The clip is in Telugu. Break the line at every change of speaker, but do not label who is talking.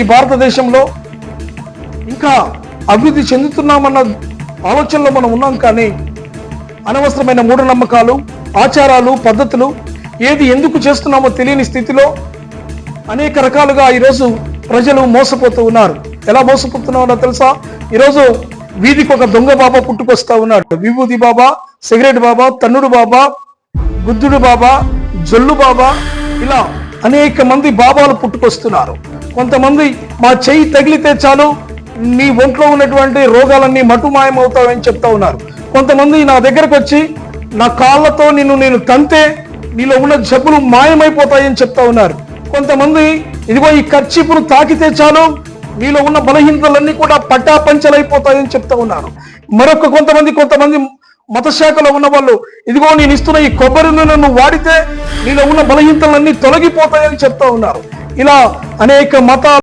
ఈ భారతదేశంలో ఇంకా అభివృద్ధి చెందుతున్నామన్న ఆలోచనలో మనం ఉన్నాం. కానీ అనవసరమైన మూఢనమ్మకాలు, ఆచారాలు, పద్ధతులు ఏది ఎందుకు చేస్తున్నామో తెలియని స్థితిలో అనేక రకాలుగా ఈరోజు ప్రజలు మోసపోతూ ఉన్నారు. ఎలా మోసపోతున్నారో తెలుసా? ఈరోజు వీధికి ఒక దొంగ బాబా పుట్టుకొస్తా ఉన్నాడు. విభూతి బాబా, సిగరెట్ బాబా, తన్నుడు బాబా, గుద్దుడు బాబా, జొల్లు బాబా, ఇలా అనేక మంది బాబాలు పుట్టుకొస్తున్నారు. కొంతమంది మా చెయ్యి తగిలితే చాలు నీ ఒంట్లో ఉన్నటువంటి రోగాలన్నీ మటుమాయమవుతావని చెప్తా ఉన్నారు. కొంతమంది నా దగ్గరకు వచ్చి నా కాళ్ళతో నేను తంతే నీలో ఉన్న జబ్బులు మాయమైపోతాయని చెప్తా ఉన్నారు. కొంతమంది ఇదిగో ఈ కర్చీపును తాకితే చాలు నీలో ఉన్న బలహీనతలన్నీ కూడా పట్టాపంచలైపోతాయని చెప్తా ఉన్నారు. కొంతమంది మతశాఖలో ఉన్న వాళ్ళు ఇదిగో నేను ఇస్తున్న ఈ కొబ్బరి నూనెను వాడితే నీలో ఉన్న బలహీనతలన్నీ తొలగిపోతాయని చెప్తా ఉన్నారు. ఇలా అనేక మతాలు